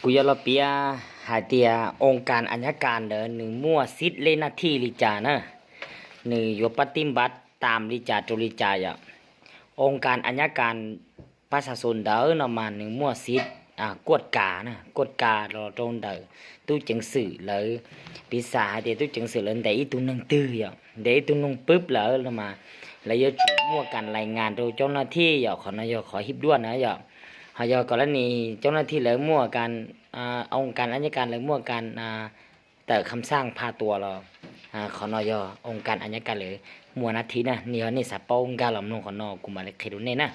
กูยอลเปียหาเตียองค์การอัญญการเด้อหนึ่งมั่วซิดเลนาที่ลิจานะหนึ่งอยู่ปฏิบัติตามลิจาจุลิจายะองค์การอัญญการประชาชนเด้อนำมาหนึ่งมั่วซิดกวดกานะกวดกาเราตรงเด้อตู้จังสื่อเลยปีศาจเดี๋ยวตู้จังสื่อเลยเดี๋ยวตู้นังตื้ออย่างเดี๋ยวตู้นงปึ๊บแล้วมาแล้วยจุมั่วกันรายงานโดยเจ้าหน้าที่อย่าขอนายขอฮิบด้วนนะอย่าหายกรณีเจ้าหน้าที่เลยมั่วกันองค์การอัญญการเลยมั่วกันแต่คำสร้างพาตัวเราขอนอยองค์การอัญญการเลยมั่วนาทีนะนี่นี่สับปองการหลอมลงขอนอกุมาเลยเคดูเน่นะ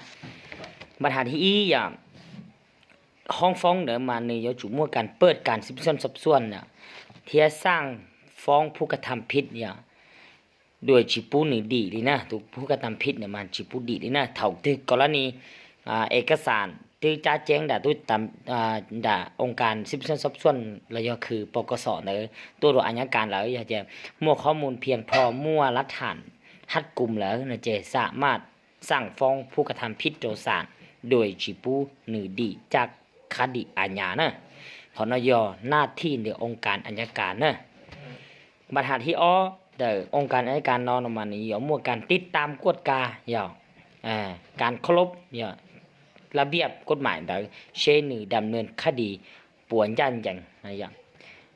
ปัญหาที่อีอย่างห้องฟ้องเดี๋ยวมาในยจุมั่วกันเปิดการซิบซ้อนซับซ้อนเนี่ยที่จะสร้างฟ้องผู้กระทำผิดเนี่ยโดยจิปูหนึ่งดีเลยนะถูกผู้กระทำผิดเนี่ยมันจิปูดีเลยนะเท่าที่กรณีเอกสารที่จ้าแจ้งด่าตุ้ตามด่าองค์การซิบซ้อนซับซ้อนระยะคือปกสเนอตัวตัวอัญญการแล้วอยากจะมั่วข้อมูลเพียงพอมั่วรัฐฐานฮัดกลุ่มแล้วนะเจสามารถสั่งฟ้องผู้กระทำผิดโดยสารโดยจิปูหนึ่งดีจากคดีอาญานะขอนยหน้าที่ในองค์การอัญญการนะปัญหาที่เดี๋ยวองค์การอัญญการนอนออกมานี่อย่ามั่วการติดตามกฎกาอย่าการเคารพอย่าระเบียบกฎหมายเดี๋ยวเชนดำเนินคดีป่วนยันยังนะอย่าง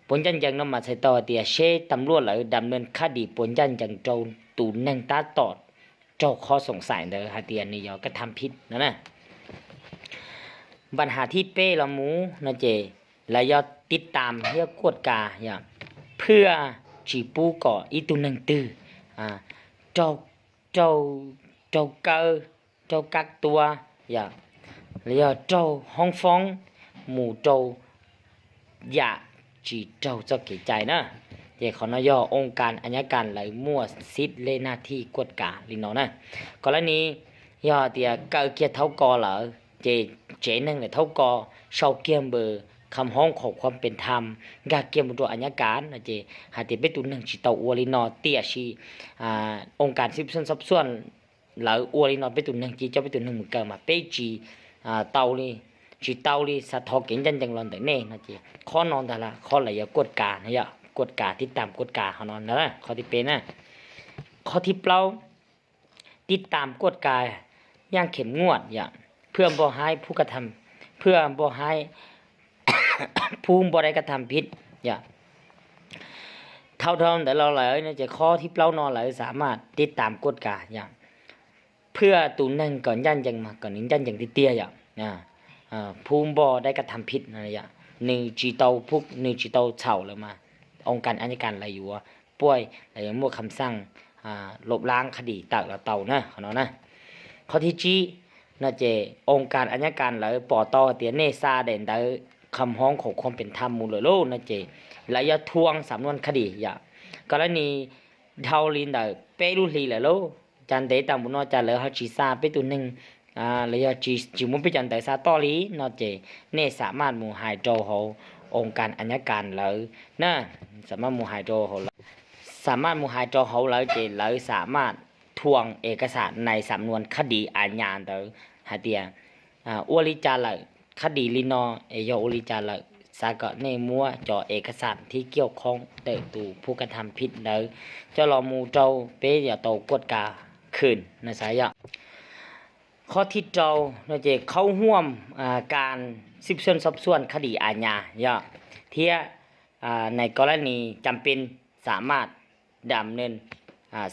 ป่วนยันยังน้ำมาใส่ต่อเตียเชตำรวจเลยดำเนินคดีป่วนยันยังโจรตูนนั่งตาตอดเจ้าข้อสงสัยเดี๋ยวฮาเตียนี่อย่าก็ทำผิดนะปัญหาที่เป้ละมูนะเจและยอดติดตามเพื่อกวดกาอย่างเพื่อจีปูก่ออีตุนังตือเจ้าเจ้าเจ้าเกอเจ้ากักตัวอย่างแล้วเจ้าห้องฟ้องหมู่เจ้าอย่าจีเจ้าเจ้าเกใจนะเจขอนย่อองค์การอัญญการไหลมั่วซิดเลหน้าที่กวดกาลินนนะกรณีย่อเตียเกอเกียเท่ากอเหรอเจนั่งเลยเท่ากอเชาเกียมเบอร์คำห้องขอความเป็นธรรมกาเกียมตัวอัญญการนะเจหาเตไปตุนหนึ่งจิตเตาอวลินอเตียชีองค์การซิบซ้อนซับซ้อนหรืออวลินอไปตุนหนึ่งจีเจ้าไปตุนหนึ่งเหมือนกันมาเปจีเตาลีจีเตาลีสะทอเก่งจังจังรอนแต่เน่นะเจข้อนอนแต่ละข้อไหลกดกาเนี่ยกดกาติดตามกดกาเขานอนนะข้อที่เป็นนะข้อที่เปล่าติดตามกดกาย่างเข็มงวดอย่างเพื่อบ่ให้ผู้กระทำเพื่อบ่ให้ ผู้บ่ได้กระทำผิดอย่าเท่าแต่เราเลยนะจะข้อที่เปล่านอนเลยสามารถติดตามกฎกาอย่างเพื่อตูนั่งก่อนยันยังมาก่อนนี้ยันยังที่เตี้ยอย่างผู้บ่ได้กระทำผิดอะไรอย่างนึ่งจีเตาพวกนึ่งจีเตาเฉาเลยมาองค์การอัญญการอะไรอยู่ป่วยอะไรอย่างมั่วคำสั่งลบล้างคดีตักละเตานะเขาเนาะนะข้อที่จีน่าจะองค์การอัญญการเลยปอตอเตียเนซาเด่นได้คำห้องของความเป็นธรรมมูลโลน่าจะระยะทวงสำนวนคดีอย่างกรณีเท่าลินได้เปรุลีเลยโลจันเดตามบุญนอจันเลยเขาจีซาไปตัวหนึ่งระยะจีมุนไปจันแต่ซาตอลีน่าจะเนสามารถมูหายโจเขาองค์การอัญญการเลยนะสามารถมูหายโจเขาสามารถมูหายโจเขาเลยจะเลยสามารถทวงเอกสารในสำนวนคดีอาญาเตอหาเตียอวลิจาเลยคดีลินอโยอลิจาเลยสากะเนมัวจ่อเอกสารที่เกี่ยวข้องเตะตูผู้กระทำผิดเด้อเจ้าลอมูเจ้าเป๊ยาโตกดกาคืนนะสายะข้อที่เจ้าเราจะเข้าร่วมการสืบสวนสอบสวนคดีอาญาเที่ยในกรณีจำเป็นสามารถดำเนิน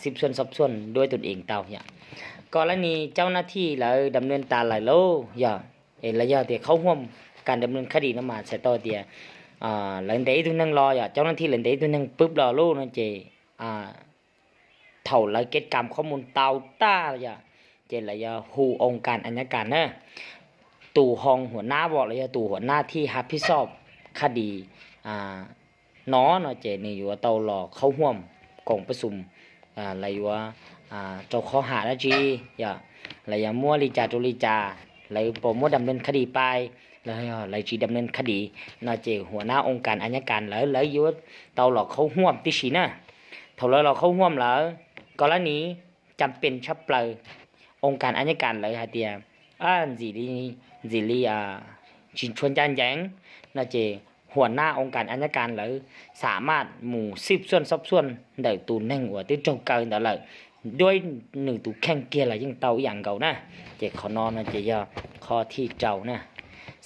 สืบสวนสอบสวนด้วยตนเองเตากรณีเจ้าหน้าที่แล้วดำเนินตามหลายโลระยะเดียเข้าร่วมการดำเนินคดีน้ำมาใส่ต่อเดียหลังจากทุนนั่งรอเจ้าหน้าที่หลังจากทุนนั่งปุ๊บรอโลนั่นเจเท่าไรเก็ตกรรมข้อมูลเตาต้าเจระยะหูองค์การอัญญการนะตู่ห้องหัวหน้าบอกระยะตู่หัวหน้าที่รับผิดชอบคดีน้อเนาะเจนี่อยู่เตารอเข้าร่วมกองประชุมอะไรวะเจ้าข้อหาแล้วจีอะไรมั่วลิจาจุลิจาอะไรโปรโมทดำเนินคดีไปแล้วอะไรจีดำเนินคดีน่าจะหัวหน้าองค์การอัญญการแล้วยุดเตาหลอกเข้าร่วมที่ชีนะเท่าไรเราเข้าร่วมแล้วกรณีจำเป็นชับเปลือองค์การอัญญการเลยฮะเตียจีลี ชินชวนจันแยงนะเจหัวหน้าองค์การอัยการหรือสามารถหมู่สิบส่วนซับส่วนได้ตูนแน่งหัวที่จงเกินแต่ละด้วยหนึ่งตูแข่งเกียร์อะไรยังเตาอย่างเก่านะเจขอนอนนะเจยอข้อที่เจ้านะ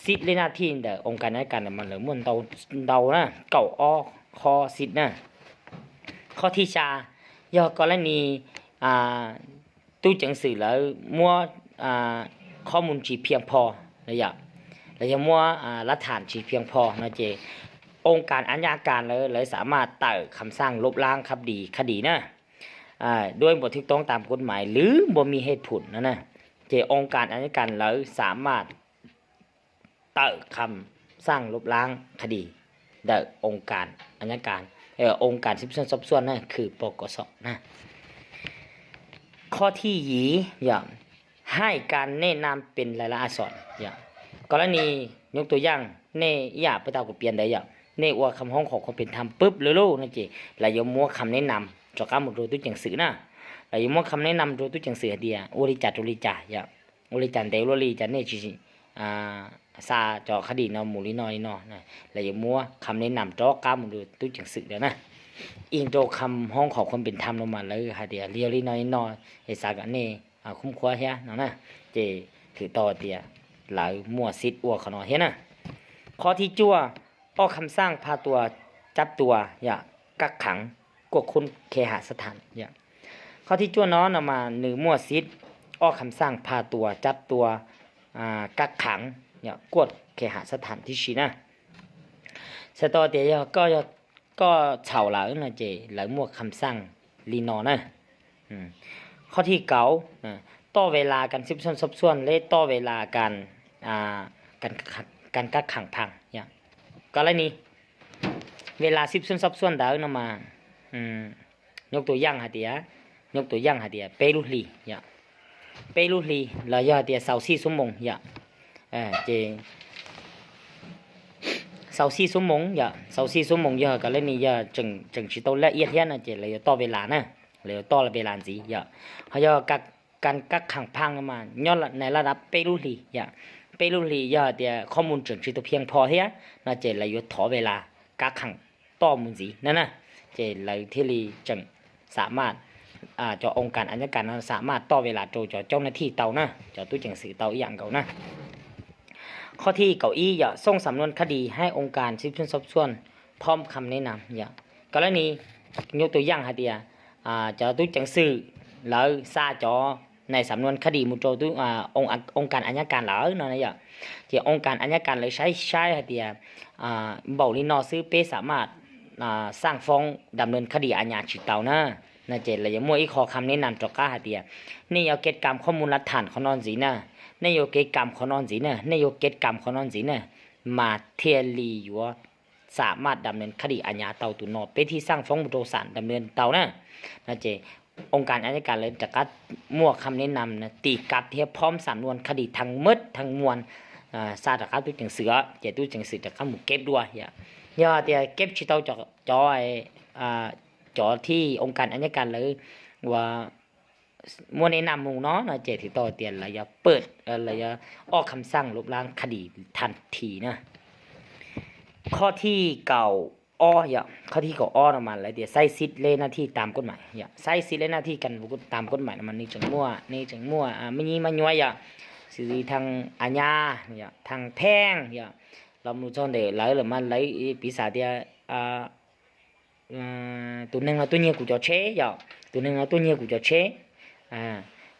สิทธิ์เลยหน้าที่แต่องค์การอัยการมันเหลือม้วนเตานะเก่าอ้อคอสิทธิ์นะข้อที่ชายอกรณีตู้จังสื่อแล้วมัวข้อมูลจีเพียงพอระยะและยังมัวหลักฐานจีเพียงพอนะเจองค์การอัยการเลยสามารถไต่คำสั่งลบล้างคดีนะด้วยบทที่ต้องตามกฎหมายหรือบ่มีเหตุผลนะเจองค์การอัยการเลยสามารถไต่คำสั่งลบล้างคดีได้องค์การอัยการองค์การสืบสวนสอบสวนนะคือปกสนะข้อที่หยีอย่างให้การแนะนำเป็นรายละอักษรอย่างกรณียกตัวอย่างในอย่าไปตามกับเปลี่ยนได้อย่างในว่าคำห้องของความเป็นธรรมปุ๊บเลยลูกนั่นจีแล้วยังมัวคำแนะนำจากการหมดโดยตุ้จังสื่อนะแล้วยังมัวคำแนะนำโดยตุ้จังสื่อเดียโอริจ่าอย่างโอริจันเดโรลีจันเนี่ยจีซาจอคดีนอมูลินอยนอนะแล้วยังมัวคำแนะนำจากการหมดโดยตุ้จังสื่อเดียวนะอิงโดคำห้องของความเป็นธรรมลงมาเลยฮะเดียเรียลีนอยนอไอสากันนี่คุ้มคว้าเฮียนะเจถือต่อเดียหลายมั่วซิดอ้วขนอเฮียนะข้อที่จั่วออกคำสร้างพาตัวจับตัวกักขังกวดคุณเคหสถานข้อที่จั่วน้อนมาหนึ่งมั่วซิดออกคำสร้างพาตัวจับตัวกักขังกวดเคหสถานที่ชีนะสตอเดียก็เฉาหลังนะเจหลังมั่วคำสร้างลีนอนะข้อที่เก่าต่อเวลากันซิบส่วนและต่อเวลาการกักขังพังกรณีเวลาซิบส่วนดาวนมายกตัวอย่างหาเดียเปรุลีเราอย่าเดียเสาซี่สมงเจเสาซี่สมงกรณีจึงชิโตละเอียดเฮียนะเจเลยต่อเวลานะเลยต่อเวลาสิเขาจะการกักขังพังมาย้อนในระดับเปรุลีเดี๋ยวข้อมูลจึงชิโตเพียงพอเฮียนะเจเลยถอเวลากักขังต่อมุนสินั่นนะเจเลยที่ลีจึงสามารถจะองค์การอัยการสามารถต่อเวลาโจเจ้าหน้าที่เตานะจะตู้จังสื่อเตาอย่างเก่านะข้อที่เก้าอี้ส่งสำนวนคดีให้องค์การสืบสวนสอบสวนพร้อมคำแนะนำกรณียกตัวอย่างหาเดียจะตู้จังสื่อแล้วซาจอในสำนวนคดีมุโจตู้องค์การอัยการแล้วนั่นนะที่องค์การอัยการเลยใช้หาเดียเบาลีนอซื้อเป้สามารถสร้างฟ้องดำเนินคดีอาญาฉิเตานะเจเลยยังมั่วอีขอคำแนะนำจากก้าหาเดียนี่เอาเกตกรรมข้อมูลหลักฐานของนอนสีนะนโยเกตกรรมของนอนสีนะนโยเกตกรรมของนอนสีนะมาเทียรีอยู่สามารถดำเนินคดีอาญาเตาตุนอเป็นที่สร้างฟ้องบุตรสารดำเนินเตานะเจองค์การอัยการเลยจากการมั่วคำแนะนำตีกับเทียบพร้อมสำนวนคดีทั้งมดทั้งมวลซาจากการตู้จังเสือเจตู้จังสือจากการหมู่เก็บด้วยเดี๋ยวเก็บชิโตจอที่องค์การอัยการเลยว่ามัวแนะนำหมู่เนาะเจถือต่อเตียนระยะเปิดระยะออกคำสั่งลบล้างคดีทันทีนะข้อที่เก่าข้อที่เก่าออกมาแล้วเดี๋ยวใส่ซิดเล่หน้าที่ตามกฎหมายใส่ซิดเล่หน้าที่กันตามกฎหมายมันนี่จังมั่วไม่ยี่มันย้อยสื่อทางอาญาทางแพ่งเรามูจอนเดไหลหรือมันไหลปีศาจเดียตัวนึงlàตัวnhiều của trò chếตัวนึงlàตัวnhiều của trò chế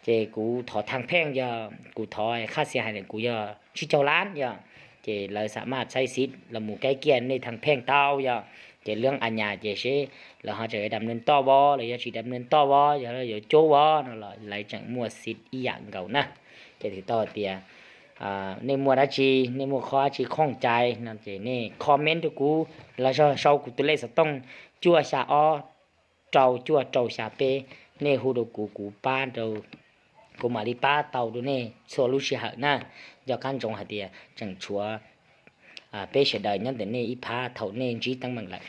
chế của thọ thang phèn giờ của thọค่าเสียหายเนี่ยกูgiờชี้เจ้าล้านchế เราสามารถใช้สิทธิ์ละหมู่ใกล้เคียงในทางแพ่งเต้าchế เรื่องอาญาchếใช่แล้วเขาจะดำเนินต่อบ่หรือจะดำเนินต่อบ่อย่าเราอย่าโจ้บ่นั่นแหละไหลจังมั่วสิทธิ์อีอย่างเก่านะchế ถือต่อเตียในมัวราชีในมัวข้อชีข้องใจนั่นเจนี่คอมเมนต์ทุกูแล้วชาวกูตัวเล็กต้องจั่วชาอ้อเจ้าจั่วเจ้าชาเปในหูดูกูป้าเจ้ากูมาลีป้าเต่าดูนี่โซลูชิหะนะยากันจงหาเดียจังชัวเป้เฉดายนั่นแต่นี่อีพาเท่านี่จีตั้งมังเลย